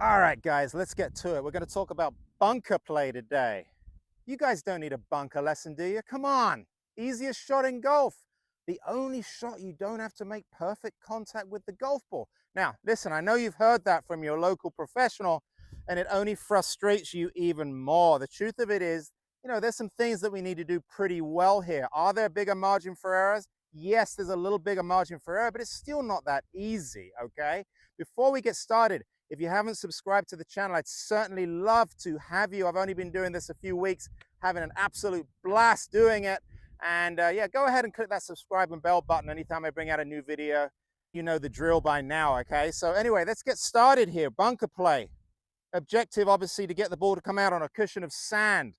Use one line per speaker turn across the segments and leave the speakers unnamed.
All right, guys, let's get to it. We're going to talk about bunker play today. You guys don't need a bunker lesson, do you? Come on. Easiest shot in golf. The only shot you don't have to make perfect contact with the golf ball. Now, listen, I know you've heard that from your local professional, and it only frustrates you even more. The truth of it is, there's some things that we need to do pretty well here. Are there a bigger margin for errors? Yes, there's a little bigger margin for error, but it's still not that easy, okay? Before we get started, if you haven't subscribed to the channel, I'd certainly love to have you. I've only been doing this a few weeks, having an absolute blast doing it. And yeah, go ahead and click that subscribe and bell button anytime I bring out a new video. You know the drill by now, okay? So anyway, let's get started here. Bunker play. Objective, obviously, to get the ball to come out on a cushion of sand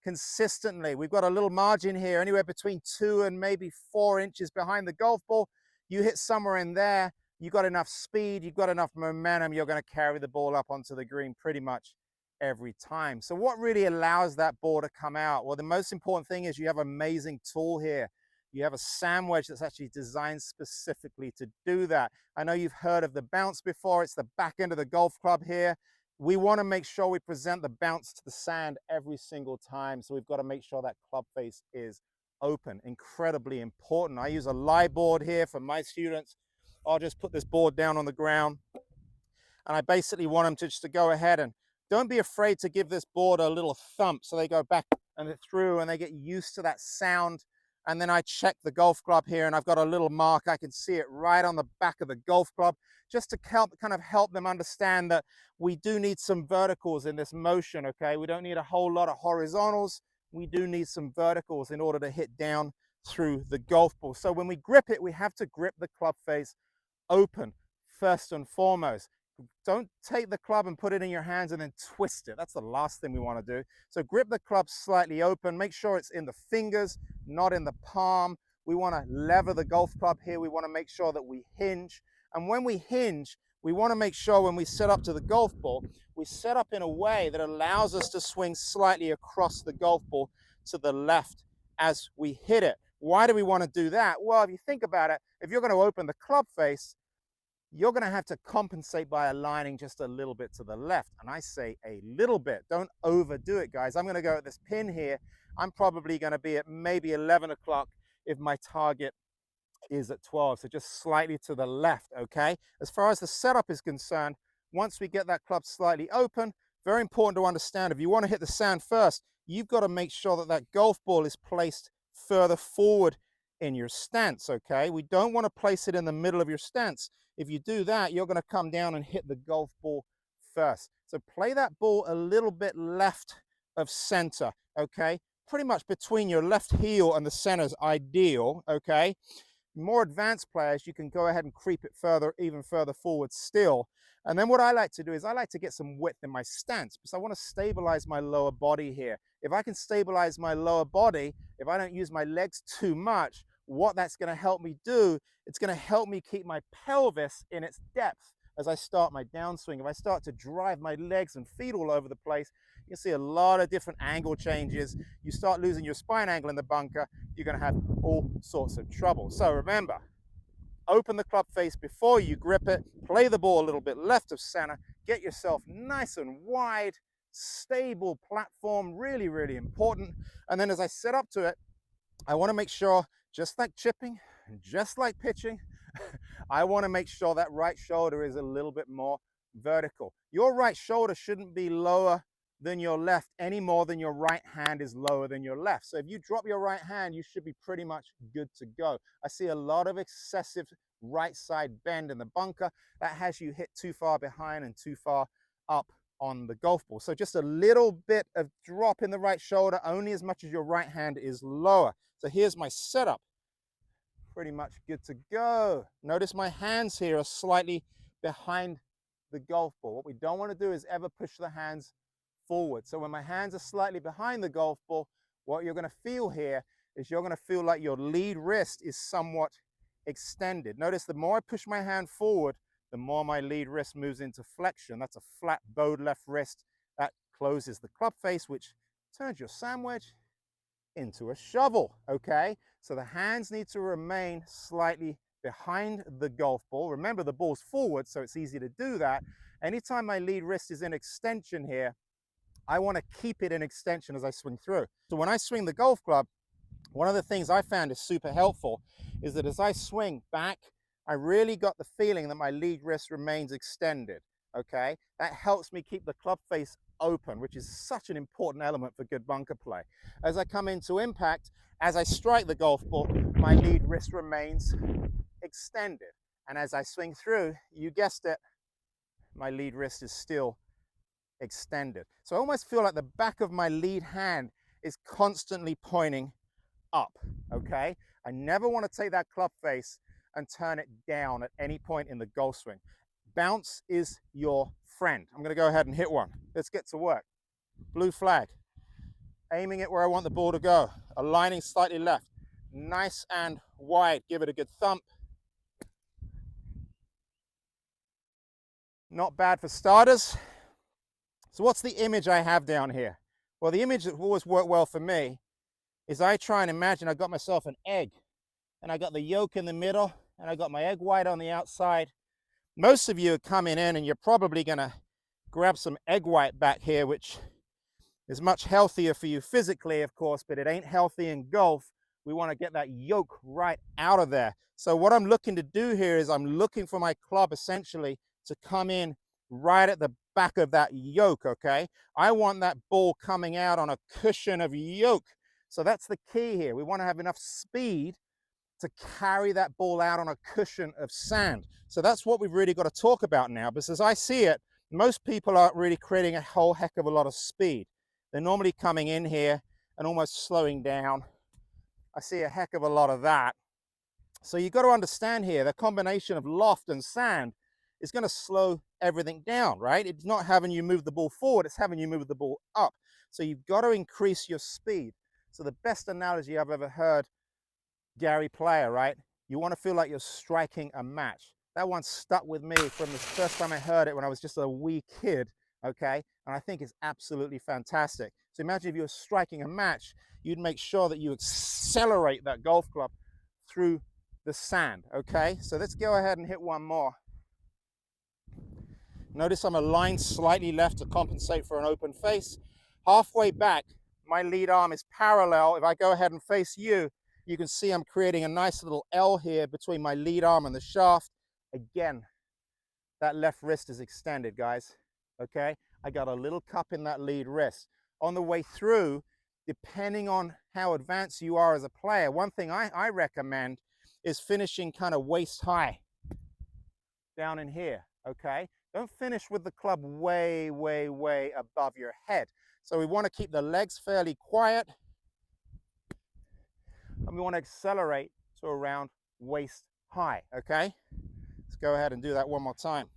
consistently. We've got a little margin here, anywhere between 2 and maybe 4 inches behind the golf ball. You hit somewhere in there, you've got enough speed, you've got enough momentum, you're going to carry the ball up onto the green pretty much every time. So what really allows that ball to come out? Well, the most important thing is you have an amazing tool here. You have a sand wedge that's actually designed specifically to do that. I know you've heard of the bounce before. It's the back end of the golf club here. We want to make sure we present the bounce to the sand every single time. So we've got to make sure that club face is open. Incredibly important. I use a lie board here for my students. I'll just put this board down on the ground, and I basically want them to just to go ahead and don't be afraid to give this board a little thump so they go back and through and they get used to that sound. And then I check the golf club here, and I've got a little mark. I can see it right on the back of the golf club, just to help them understand that we do need some verticals in this motion, okay? We don't need a whole lot of horizontals. We do need some verticals in order to hit down through the golf ball. So when we grip it, we have to grip the club face open first and foremost. Don't take the club and put it in your hands and then twist it. That's the last thing we want to do. So grip the club slightly open. Make sure it's in the fingers, not in the palm. We want to lever the golf club here. We want to make sure that we hinge. And when we hinge, we want to make sure when we set up to the golf ball, we set up in a way that allows us to swing slightly across the golf ball to the left as we hit it. Why do we want to do that? Well, if you think about it, if you're going to open the club face, you're going to have to compensate by aligning just a little bit to the left. And I say a little bit. Don't overdo it, guys. I'm going to go at this pin here. I'm probably going to be at maybe 11 o'clock if my target is at 12. So just slightly to the left, okay? As far as the setup is concerned, once we get that club slightly open, very important to understand, if you want to hit the sand first, you've got to make sure that that golf ball is placed further forward in your stance, okay? We don't want to place it in the middle of your stance. If you do that, you're going to come down and hit the golf ball first. So play that ball a little bit left of center, okay? Pretty much between your left heel and the center is ideal, okay? More advanced players, you can go ahead and creep it further, even further forward still. And then what I like to do is I like to get some width in my stance because I want to stabilize my lower body here. If I can stabilize my lower body, if I don't use my legs too much, what that's going to help me do, it's going to help me keep my pelvis in its depth as I start my downswing. If I start to drive my legs and feet all over the place, you see a lot of different angle changes. You start losing your spine angle in the bunker, you're going to have all sorts of trouble. So remember, open the club face before you grip it, play the ball a little bit left of center, get yourself nice and wide, stable platform, really, really important. And then as I set up to it, I want to make sure, just like chipping, just like pitching, I want to make sure that right shoulder is a little bit more vertical. Your right shoulder shouldn't be lower than your left any more than your right hand is lower than your left. So if you drop your right hand, you should be pretty much good to go. I see a lot of excessive right side bend in the bunker. That has you hit too far behind and too far up on the golf ball. So just a little bit of drop in the right shoulder, only as much as your right hand is lower. So here's my setup. Pretty much good to go. Notice my hands here are slightly behind the golf ball. What we don't want to do is ever push the hands forward. So when my hands are slightly behind the golf ball, what you're going to feel here is you're going to feel like your lead wrist is somewhat extended. Notice the more I push my hand forward, the more my lead wrist moves into flexion. That's a flat bowed left wrist. That closes the club face, which turns your sand wedge into a shovel, okay? So the hands need to remain slightly behind the golf ball. Remember, the ball's forward, so it's easy to do that. Anytime my lead wrist is in extension here, I want to keep it in extension as I swing through. So when I swing the golf club, one of the things I found is super helpful is that as I swing back, I really got the feeling that my lead wrist remains extended, okay? That helps me keep the club face open, which is such an important element for good bunker play. As I come into impact, as I strike the golf ball, my lead wrist remains extended. And as I swing through, you guessed it, my lead wrist is still extended. So I almost feel like the back of my lead hand is constantly pointing up, okay? I never want to take that club face and turn it down at any point in the golf swing. Bounce is your friend. I'm going to go ahead and hit one. Let's get to work. Blue flag. Aiming it where I want the ball to go. Aligning slightly left. Nice and wide. Give it a good thump. Not bad for starters. So what's the image I have down here? Well, the image that always worked well for me is I try and imagine I got myself an egg and I got the yolk in the middle and I got my egg white on the outside. Most of you are coming in and you're probably going to grab some egg white back here, which is much healthier for you physically, of course, but it ain't healthy in golf. We want to get that yolk right out of there. So what I'm looking to do here is I'm looking for my club essentially to come in right at the back of that yolk, okay? I want that ball coming out on a cushion of yolk. So that's the key here. We want to have enough speed to carry that ball out on a cushion of sand. So that's what we've really got to talk about now, because as I see it, most people aren't really creating a whole heck of a lot of speed. They're normally coming in here and almost slowing down. I see a heck of a lot of that. So you've got to understand here, the combination of loft and sand is going to slow everything down, right? It's not having you move the ball forward, it's having you move the ball up. So you've got to increase your speed. So the best analogy I've ever heard Gary Player, right? You want to feel like you're striking a match. That one stuck with me from the first time I heard it when I was just a wee kid, okay? And I think it's absolutely fantastic. So imagine if you were striking a match, you'd make sure that you accelerate that golf club through the sand, okay? So let's go ahead and hit one more. Notice I'm aligned slightly left to compensate for an open face. Halfway back, my lead arm is parallel. If I go ahead and face you, you can see I'm creating a nice little L here between my lead arm and the shaft. Again, that left wrist is extended, guys, okay? I got a little cup in that lead wrist. On the way through, depending on how advanced you are as a player, one thing I recommend is finishing kind of waist high down in here, okay? Don't finish with the club way, way, way above your head. So we want to keep the legs fairly quiet, and we want to accelerate to around waist high, okay? Let's go ahead and do that one more time.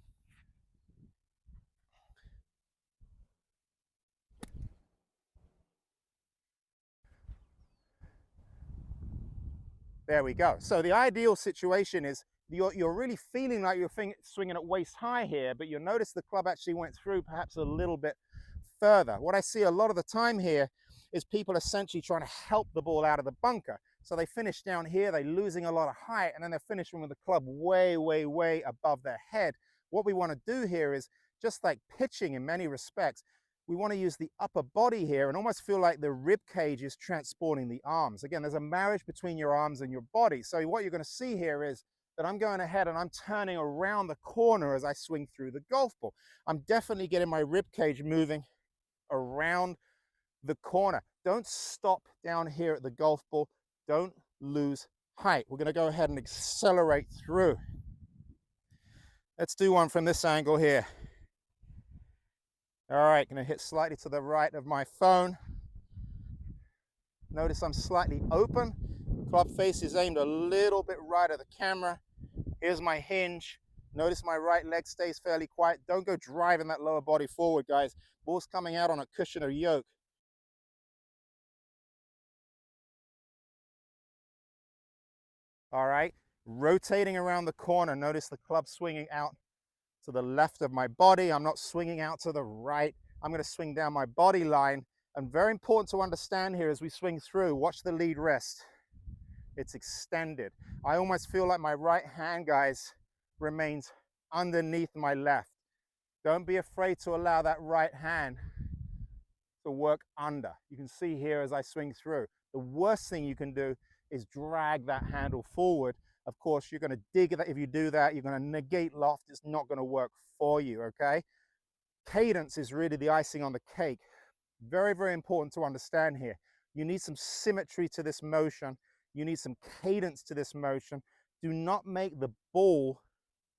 There we go. So the ideal situation is you're really feeling like you're swinging at waist high here, but you'll notice the club actually went through perhaps a little bit further. What I see a lot of the time here is people essentially trying to help the ball out of the bunker. So they finish down here, they're losing a lot of height, and then they're finishing with the club way, way, way above their head. What we want to do here is, just like pitching in many respects, we want to use the upper body here and almost feel like the rib cage is transporting the arms. Again, there's a marriage between your arms and your body. So what you're going to see here is that I'm going ahead and I'm turning around the corner as I swing through the golf ball. I'm definitely getting my rib cage moving around the corner. Don't stop down here at the golf ball. Don't lose height. We're going to go ahead and accelerate through. Let's do one from this angle here. All right, going to hit slightly to the right of my phone. Notice I'm slightly open. Club face is aimed a little bit right at the camera. Here's my hinge. Notice my right leg stays fairly quiet. Don't go driving that lower body forward, guys. Ball's coming out on a cushion of yoke. All right, rotating around the corner. Notice the club swinging out to the left of my body. I'm not swinging out to the right. I'm going to swing down my body line. And very important to understand here as we swing through, watch the lead wrist. It's extended. I almost feel like my right hand, guys, remains underneath my left. Don't be afraid to allow that right hand to work under. You can see here as I swing through. The worst thing you can do is drag that handle forward. Of course, you're going to dig that. If you do that, you're going to negate loft. It's not going to work for you, okay? Cadence is really the icing on the cake. Very, very important to understand here. You need some symmetry to this motion. You need some cadence to this motion. Do not make the ball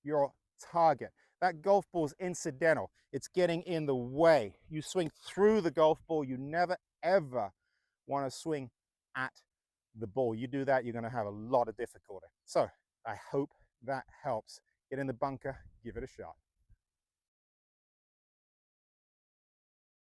your target. That golf ball is incidental. It's getting in the way. You swing through the golf ball. You never, ever want to swing at the ball. You do that, you're going to have a lot of difficulty. So I hope that helps. Get in the bunker, give it a shot.